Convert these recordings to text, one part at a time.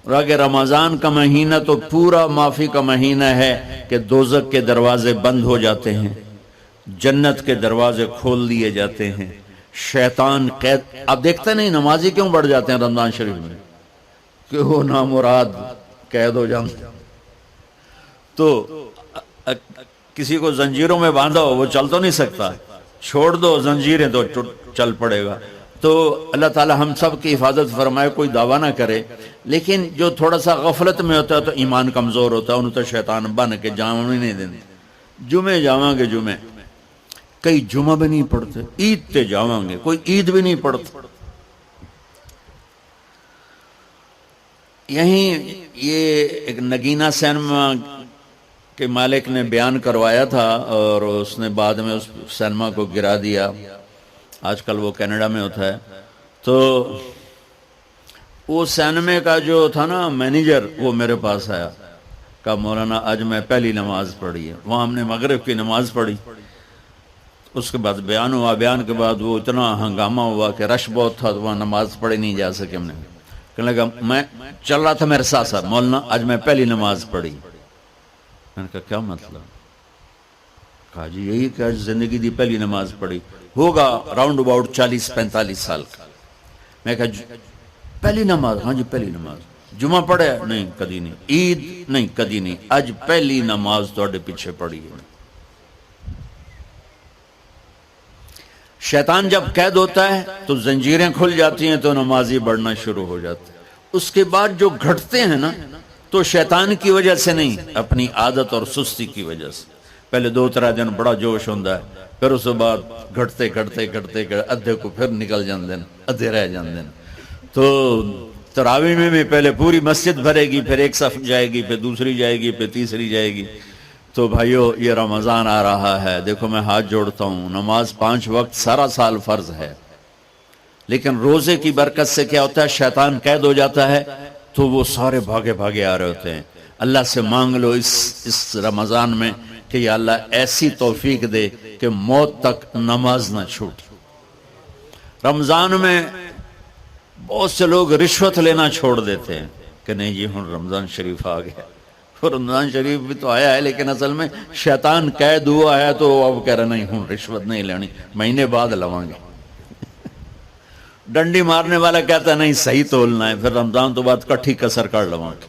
اور اگر رمضان کا مہینہ تو پورا معافی کا مہینہ ہے کہ دوزخ کے دروازے بند ہو جاتے ہیں، جنت کے دروازے کھول دیے جاتے ہیں، شیطان قید. آپ دیکھتے نہیں نمازی کیوں بڑھ جاتے ہیں رمضان شریف میں؟ کہ وہ نامراد قید ہو جاتے. تو کسی کو زنجیروں میں باندھا ہو وہ چل تو نہیں سکتا، چھوڑ دو زنجیریں تو چل پڑے گا. تو اللہ تعالی ہم سب کی حفاظت فرمائے، کوئی دعویٰ نہ کرے. لیکن جو تھوڑا سا غفلت میں ہوتا ہے تو ایمان کمزور ہوتا ہے، انہوں تو شیطان بن کے جامع نہیں دینے. جمعے جاواں گے، جمعے کئی جمعہ بھی نہیں پڑھتے، عید تے جاواں گے کوئی عید بھی نہیں پڑھتا. یہیں یہ ایک نگینہ سینما کے مالک نے بیان کروایا تھا اور اس نے بعد میں اس سینما کو گرا دیا. آج کل وہ کینیڈا میں ہوتا ہے. تو وہ سینمے کا جو تھا نا مینیجر، وہ میرے پاس آیا، کہا مولانا آج میں پہلی نماز پڑھی ہے. وہاں ہم نے مغرب کی نماز پڑھی، اس کے بعد بیان ہوا. بیان کے بعد وہ اتنا ہنگامہ ہوا کہ رش بہت تھا تو وہاں نماز پڑھی نہیں جا سکے. ہم نے کہنے لگا میں چل رہا تھا میرے ساتھ ساتھ، مولانا آج میں پہلی نماز پڑھی. میں نے کہا کیا مطلب؟ کہا جی یہی کہ آج زندگی دی پہلی نماز پڑھی. ہوگا راؤنڈ اباؤٹ 40-45 سال کا. میں کہا پہلی نماز؟ ہاں جی پہلی نماز. جمعہ پڑھے؟ نہیں کدی نہیں. عید؟ نہیں کدی نہیں. آج پہلی نماز تواڈے پیچھے پڑھی ہے. شیطان جب قید ہوتا ہے تو زنجیریں کھل جاتی ہیں تو نمازی بڑھنا شروع ہو جاتے ہیں. اس کے بعد جو گھٹتے ہیں نا تو شیطان کی وجہ سے نہیں، اپنی عادت اور سستی کی وجہ سے. پہلے 2-3 دن بڑا جوش ہوتا ہے، پھر اس کے بعد گھٹتے ادھے کو پھر نکل جاندے ہیں، ادھے رہ جاندے ہیں. تو تراویح میں بھی پہلے پوری مسجد بھرے گی، پھر ایک صف جائے گی، پھر دوسری جائے گی، پھر تیسری جائے گی. تو بھائیو یہ رمضان آ رہا ہے، دیکھو میں ہاتھ جوڑتا ہوں، نماز 5 وقت سارا سال فرض ہے، لیکن روزے کی برکت سے کیا ہوتا ہے؟ شیطان قید ہو جاتا ہے تو وہ سارے بھاگے آ رہے ہوتے ہیں. اللہ سے مانگ لو اس رمضان میں کہ یا اللہ ایسی توفیق دے کہ موت تک نماز نہ چھوٹ. رمضان میں بہت سے لوگ رشوت لینا چھوڑ دیتے ہیں کہ نہیں جی ہن رمضان شریف آ گیا. رمضان شریف بھی تو آیا ہے لیکن اصل میں شیطان قید ہوا ہے تو اب کہہ رہے نہیں ہوں رشوت نہیں لینی، مہینے بعد لواں گے. ڈنڈی مارنے والا کہتا ہے نہیں صحیح تولنا ہے، پھر رمضان تو بعد کٹھی کسر کر لواں گے.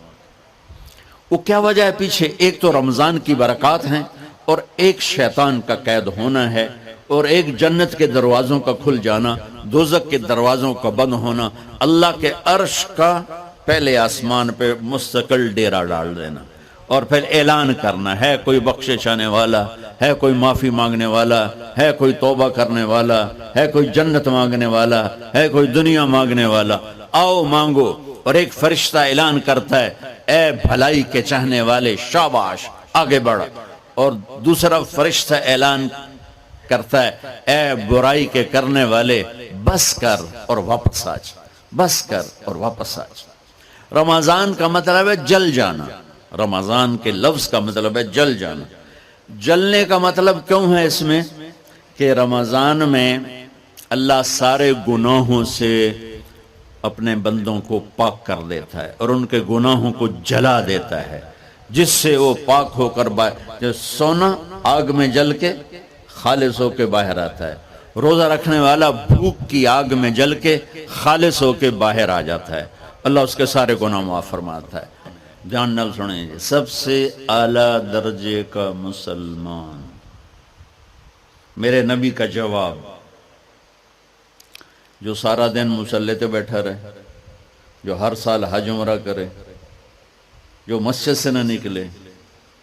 وہ کیا وجہ ہے پیچھے؟ ایک تو رمضان کی برکات ہیں اور ایک شیطان کا قید ہونا ہے، اور ایک جنت کے دروازوں کا کھل جانا، دوزخ کے دروازوں کا بند ہونا، اللہ کے عرش کا پہلے آسمان پہ مستقل ڈیرا ڈال دینا، اور پھر اعلان کرنا ہے کوئی بخشش آنے والا ہے، کوئی معافی مانگنے والا ہے، کوئی توبہ کرنے والا ہے، کوئی جنت مانگنے والا ہے، کوئی دنیا مانگنے والا، آؤ مانگو. اور ایک فرشتہ اعلان کرتا ہے اے بھلائی کے چاہنے والے شاباش آگے بڑھ، اور دوسرا فرشتہ اعلان کرتا ہے اے برائی کے کرنے والے بس کر اور واپس آ جا، بس کر اور واپس آ جا. رمضان کا مطلب ہے جل جانا، رمضان کے لفظ کا مطلب ہے جل جانا. جلنے کا مطلب کیوں ہے اس میں؟ کہ رمضان میں اللہ سارے گناہوں سے اپنے بندوں کو پاک کر دیتا ہے اور ان کے گناہوں کو جلا دیتا ہے، جس سے وہ پاک ہو کر جو سونا آگ میں جل کے خالص ہو کے باہر آتا ہے، روزہ رکھنے والا بھوک کی آگ میں جل کے خالص ہو کے باہر آ جاتا ہے، اللہ اس کے سارے گناہ معاف فرماتا ہے. دھیان نال سنیں جی، سب سے اعلیٰ درجے کا مسلمان، میرے نبی کا جواب، جو سارا دن مصلی پہ بیٹھا رہے، جو ہر سال حج عمرہ کرے، جو مسجد سے نہ نکلے،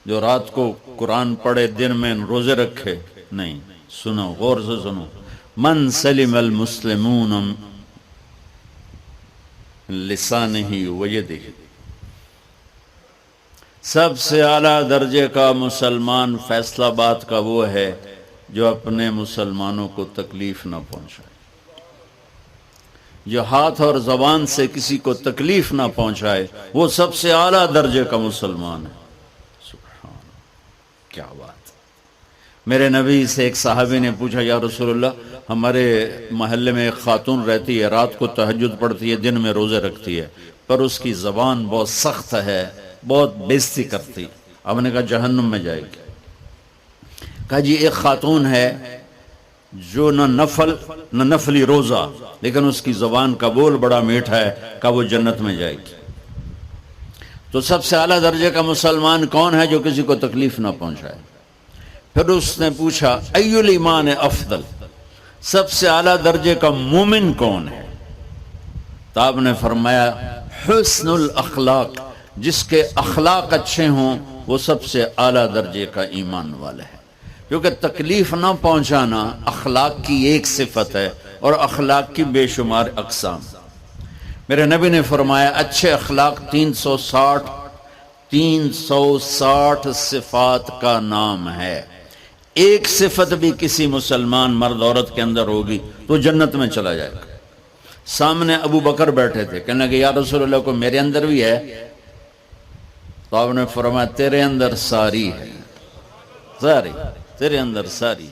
جو رات کو قرآن پڑھے دن میں روزے رکھے. نہیں، سنو غور سے سنو، من سلم المسلمون لسانہ ویدہ، سب سے اعلیٰ درجے کا مسلمان فیصلہ بات کا وہ ہے جو اپنے مسلمانوں کو تکلیف نہ پہنچائے، جو ہاتھ اور زبان سے کسی کو تکلیف نہ پہنچائے، وہ سب سے اعلیٰ درجے کا مسلمان ہے. سبحان اللہ، کیا بات. میرے نبی سے ایک صحابی نے پوچھا یا رسول اللہ ہمارے محلے میں ایک خاتون رہتی ہے، رات کو تہجد پڑھتی ہے، دن میں روزے رکھتی ہے، پر اس کی زبان بہت سخت ہے، بہت بےزتی کرتی. ہم نے کہا جہنم میں جائے گی. کہا جی ایک خاتون ہے جو نہ نفلی روزہ، لیکن اس کی زبان کا بول بڑا میٹھا ہے، کہا وہ جنت میں جائے گی. تو سب سے اعلیٰ درجے کا مسلمان کون ہے جو کسی کو تکلیف نہ پہنچائے؟ پھر اس نے پوچھا ای الایمان افضل، سب سے اعلیٰ درجے کا مومن کون ہے؟ تو آپ نے فرمایا حسن الاخلاق، جس کے اخلاق اچھے ہوں وہ سب سے اعلیٰ درجے کا ایمان والا ہے. کیونکہ تکلیف نہ پہنچانا اخلاق کی ایک صفت ہے، اور اخلاق کی بے شمار اقسام. میرے نبی نے فرمایا اچھے اخلاق 360 صفات کا نام ہے. ایک صفت بھی کسی مسلمان مرد عورت کے اندر ہوگی تو جنت میں چلا جائے گا. سامنے ابو بکر بیٹھے تھے، کہنے لگے یا رسول اللہ کو میرے اندر بھی ہے؟ تو آپ نے فرمایا تیرے اندر ساری ہے، ساری تیرے اندر ساری.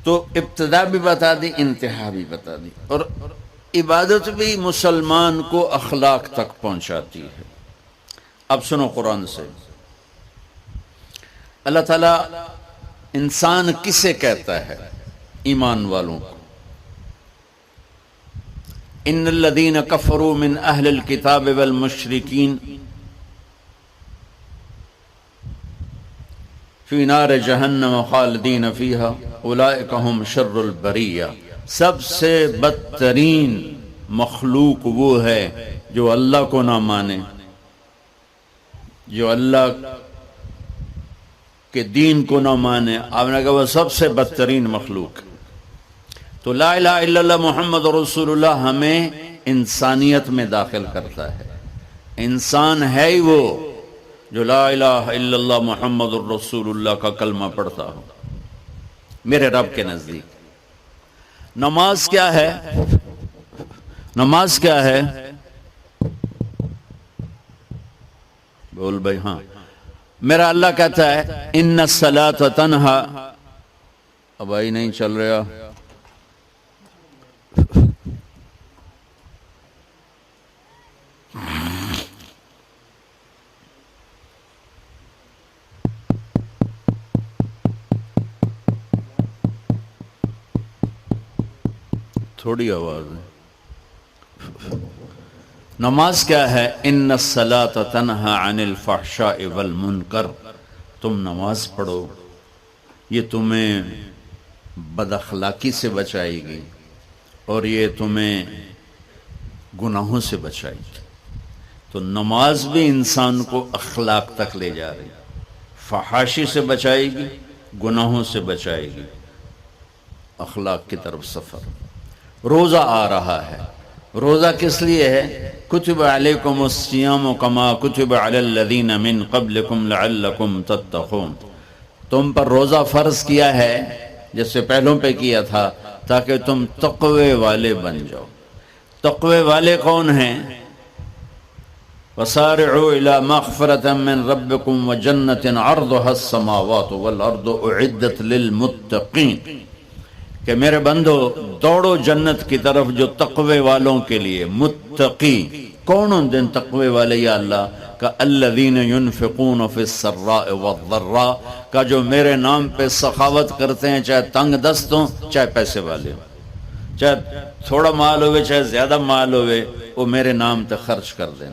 تو ابتدا بھی بتا دی، انتہا بھی بتا دی. اور عبادت بھی مسلمان کو اخلاق تک پہنچاتی ہے. اب سنو قرآن سے، اللہ تعالیٰ انسان کسے کہتا ہے؟ ایمان والوں کو. ان الذین کفروا من اہل الکتاب والمشرکین فی نار جہنم خالدین فیہا اولئک ہم شر البریہ. سب سے بدترین مخلوق وہ ہے جو اللہ کو نہ مانے، جو اللہ کہ دین کو نہ مانے. آپ نے کہا وہ سب سے بدترین مخلوق. تو لا الہ الا اللہ محمد رسول اللہ ہمیں انسانیت میں داخل کرتا ہے. انسان ہے ہی وہ جو لا الہ الا اللہ محمد رسول اللہ کا کلمہ پڑھتا ہو. میرے رب کے نزدیک نماز کیا ہے؟ نماز کیا ہے؟ بول بھائی. ہاں، میرا اللہ کہتا ہے ان الصلاۃ تنہا. اب آئی نہیں چل رہا. تھوڑی آواز ہے. نماز کیا ہے؟ ان الصلاۃ تنہا عن الفحشاء والمنکر. تم نماز پڑھو، یہ تمہیں بد اخلاقی سے بچائے گی اور یہ تمہیں گناہوں سے بچائے گی. تو نماز بھی انسان کو اخلاق تک لے جا رہی، فحاشی سے بچائے گی، گناہوں سے بچائے گی، اخلاق کی طرف سفر. روزہ آ رہا ہے. روزہ کس لیے ہے؟ کتب علیکم الصیام کما کتب علی الذین من قبلکم لعلکم تتقون. تم پر روزہ فرض کیا ہے جس سے پہلوں پہ کیا تھا تاکہ تم تقوی والے بن جاؤ. تقوی والے کون ہیں؟ وسارعوا الی مغفرۃ من ربکم وجنۃ عرضها السماوات والارض اعدت للمتقین. کہ میرے بندو دوڑو جنت کی طرف جو تقوی والوں کے لیے. متقی کون ان دن تقوی والے یا اللہ؟ کہ الذین ينفقون فی السراء والضراء، کا جو میرے نام پہ سخاوت کرتے ہیں، چاہے تنگ دست ہوں چاہے پیسے والے ہوں، چاہے تھوڑا مال ہوئے چاہے زیادہ مال ہوئے، وہ میرے نام پہ خرچ کر دیں.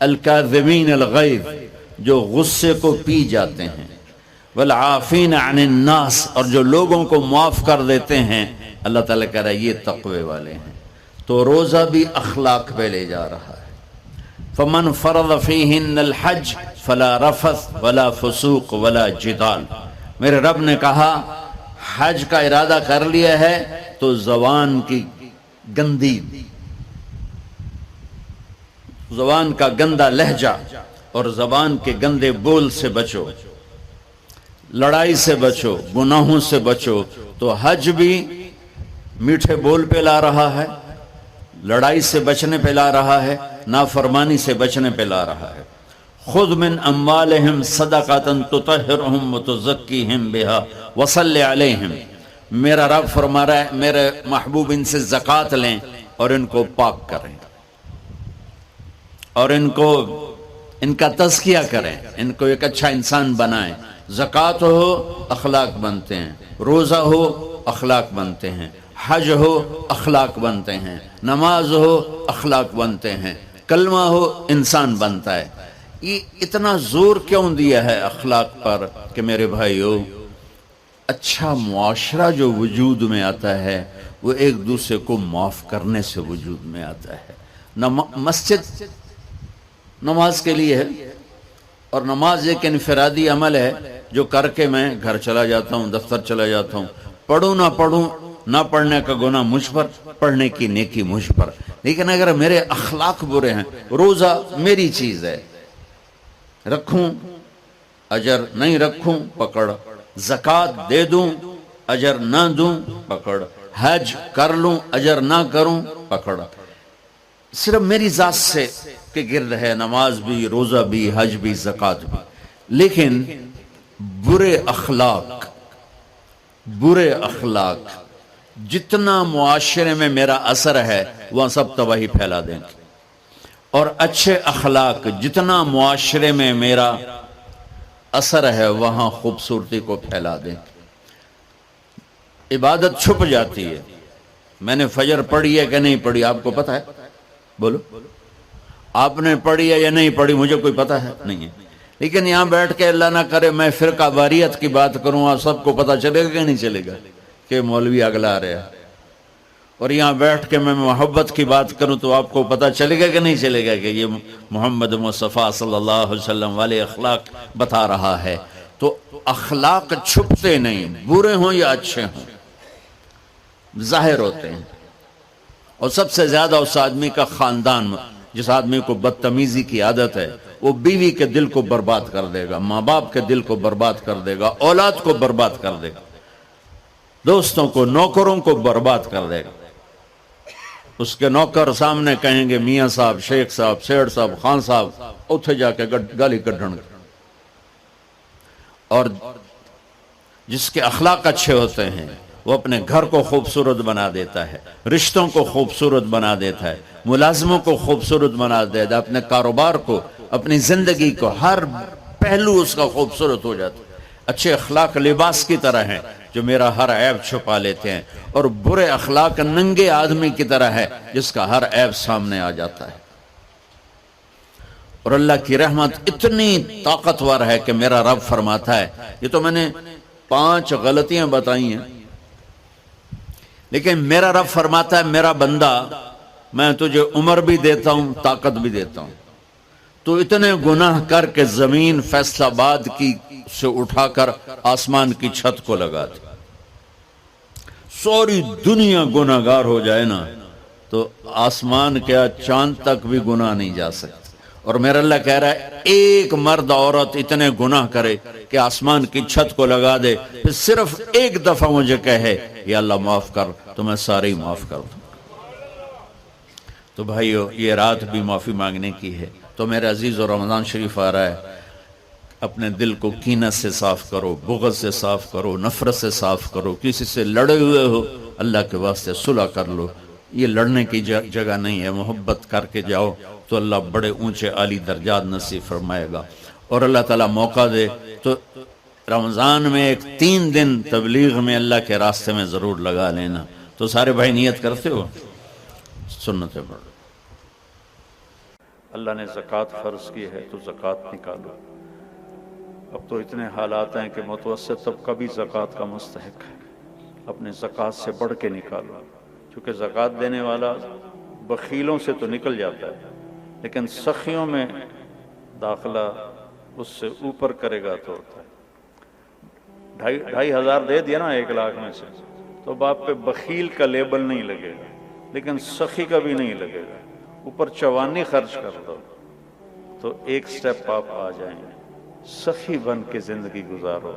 الکاظمین الغیظ، جو غصے کو پی جاتے ہیں. والعافین عن الناس، اور جو لوگوں کو معاف کر دیتے ہیں. اللہ تعالیٰ کہہ رہا ہے یہ تقوی والے ہیں. تو روزہ بھی اخلاق پہ لے جا رہا ہے. فمن فرض فیہن الحج فلا رفث ولا فسوق ولا جدال. میرے رب نے کہا حج کا ارادہ کر لیا ہے تو زبان کی گندی، زبان کا گندا لہجہ اور زبان کے گندے بول سے بچو، لڑائی سے بچو، گناہوں سے بچو. تو حج بھی میٹھے بول پہ لا رہا ہے، لڑائی سے بچنے پہ لا رہا ہے، نافرمانی سے بچنے پہ لا رہا ہے. خذ من اموالہم صدقۃ تطہرہم وتزکیہم بہا وصلی علیہم. میرا رب فرما رہا ہے میرے محبوب ان سے زکوٰۃ لیں اور ان کو پاک کریں اور ان کا تزکیہ کریں، ان کو ایک اچھا انسان بنائیں۔ زکوٰۃ ہو اخلاق بنتے ہیں، روزہ ہو اخلاق بنتے ہیں، حج ہو اخلاق بنتے ہیں، نماز ہو اخلاق بنتے ہیں، کلمہ ہو انسان بنتا ہے۔ یہ اتنا زور کیوں دیا ہے اخلاق پر کہ میرے بھائیو، اچھا معاشرہ جو وجود میں آتا ہے وہ ایک دوسرے کو معاف کرنے سے وجود میں آتا ہے۔ مسجد نماز کے لیے ہے، اور نماز ایک انفرادی عمل ہے جو کر کے میں گھر چلا جاتا ہوں، دفتر چلا جاتا ہوں، پڑھوں نہ پڑھوں، نہ پڑھنے کا گناہ مجھ پر، پڑھنے کی نیکی مجھ پر۔ لیکن اگر میرے اخلاق برے ہیں، روزہ میری چیز ہے، رکھوں اجر، نہیں رکھوں پکڑ، زکوٰۃ دے دوں اجر نہ دوں پکڑ، حج کر لوں اجر نہ کروں پکڑ۔ صرف میری ذات سے کے گرد ہے نماز بھی، روزہ بھی، حج بھی، زکوٰۃ بھی۔ لیکن برے اخلاق جتنا معاشرے میں میرا اثر ہے وہاں سب تباہی پھیلا دیں گے، اور اچھے اخلاق جتنا معاشرے میں میرا اثر ہے وہاں خوبصورتی کو پھیلا دیں گے۔ عبادت چھپ جاتی ہے۔ میں نے فجر پڑھی ہے کہ نہیں پڑھی آپ کو پتہ ہے؟ بولو، آپ نے پڑھی ہے یا نہیں پڑھی؟ مجھے کوئی پتہ ہے نہیں ہے۔ لیکن یہاں بیٹھ کے اللہ نہ کرے میں فرقہ واریت کی بات کروں، آپ سب کو پتہ چلے گا کہ نہیں چلے گا کہ مولوی اگلا رہا ہے؟ اور یہاں بیٹھ کے میں محبت کی بات کروں تو آپ کو پتہ چلے گا کہ نہیں چلے گا کہ یہ محمد مصطفیٰ صلی اللہ علیہ وسلم والے اخلاق بتا رہا ہے؟ تو اخلاق چھپتے نہیں، برے ہوں یا اچھے ہوں، ظاہر ہوتے ہیں۔ اور سب سے زیادہ اس آدمی کا خاندان، جس آدمی کو بدتمیزی کی عادت ہے، وہ بیوی کے دل کو برباد کر دے گا، ماں باپ کے دل کو برباد کر دے گا، اولاد کو برباد کر دے گا، دوستوں کو، نوکروں کو برباد کر دے گا۔ اس کے نوکر سامنے کہیں گے میاں صاحب، شیخ صاحب، سیٹھ صاحب، خان صاحب، اتھے جا کے گالی کڈھن گے۔ اور جس کے اخلاق اچھے ہوتے ہیں وہ اپنے گھر کو خوبصورت بنا دیتا ہے، رشتوں کو خوبصورت بنا دیتا ہے، ملازموں کو خوبصورت بنا دیتا ہے، اپنے کاروبار کو، اپنی زندگی کو، ہر پہلو اس کا خوبصورت ہو جاتا ہے۔ اچھے اخلاق لباس کی طرح ہیں جو میرا ہر عیب چھپا لیتے ہیں، اور برے اخلاق ننگے آدمی کی طرح ہے جس کا ہر عیب سامنے آ جاتا ہے۔ اور اللہ کی رحمت اتنی طاقتور ہے کہ میرا رب فرماتا ہے، یہ تو میں نے 5 غلطیاں بتائی ہیں، لیکن میرا رب فرماتا ہے میرا بندہ میں تجھے عمر بھی دیتا ہوں، طاقت بھی دیتا ہوں، تو اتنے گناہ کر کے زمین فیصل آباد کی سے اٹھا کر آسمان کی چھت کو لگا دے، ساری دنیا گناہگار ہو جائے نا تو آسمان کیا چاند تک بھی گناہ نہیں جا سکتے۔ اور میرا اللہ کہہ رہا ہے ایک مرد عورت اتنے گناہ کرے کہ آسمان کی چھت کو لگا دے، پھر صرف ایک دفعہ مجھے کہے یا اللہ معاف کر، تو میں سارے ہی معاف کر دوں۔ تو بھائیو، یہ رات بھی معافی مانگنے کی ہے۔ تو میرے عزیز، و رمضان شریف آ رہا ہے، اپنے دل کو کینہ سے صاف کرو، بغض سے صاف کرو، نفرت سے صاف کرو، کسی سے لڑے ہوئے ہو اللہ کے واسطے صلح کر لو۔ یہ لڑنے کی جگہ نہیں ہے، محبت کر کے جاؤ تو اللہ بڑے اونچے عالی درجات نصیب فرمائے گا۔ اور اللہ تعالیٰ موقع دے تو رمضان میں ایک 3 دن تبلیغ میں اللہ کے راستے میں ضرور لگا لینا۔ تو سارے بھائی نیت کرتے ہو؟ سنتیں پڑھو۔ اللہ نے زکوٰۃ فرض کی ہے تو زکوٰۃ نکالو۔ اب تو اتنے حالات ہیں کہ متوسط طبقہ بھی زکوٰۃ کا مستحق ہے، اپنے زکوٰۃ سے بڑھ کے نکالو، کیونکہ زکوٰۃ دینے والا بخیلوں سے تو نکل جاتا ہے، لیکن سخیوں میں داخلہ اس سے اوپر کرے گا تو ہوتا ہے۔ 2,500 دے دیا نا 1 لاکھ میں سے، تو باپ پہ بخیل کا لیبل نہیں لگے گا، لیکن سخی کا بھی نہیں لگے گا۔ اوپر 54 خرچ کر دو تو ایک سٹیپ آپ آ جائیں گے۔ سخی بن کے زندگی گزارو۔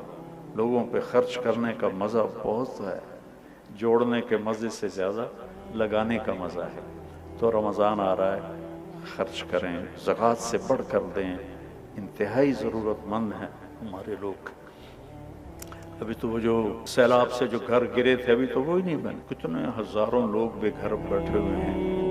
لوگوں پہ خرچ کرنے کا مزہ بہت ہے، جوڑنے کے مزے سے زیادہ لگانے کا مزہ ہے۔ تو رمضان آ رہا ہے، خرچ کریں، زکوٰۃ سے بڑھ کر دیں، انتہائی ضرورت مند ہیں ہمارے لوگ۔ ابھی تو وہ جو سیلاب سے جو گھر گرے تھے ابھی تو وہ ہی نہیں بنے، کتنے ہزاروں لوگ بے گھر بیٹھے ہوئے ہیں۔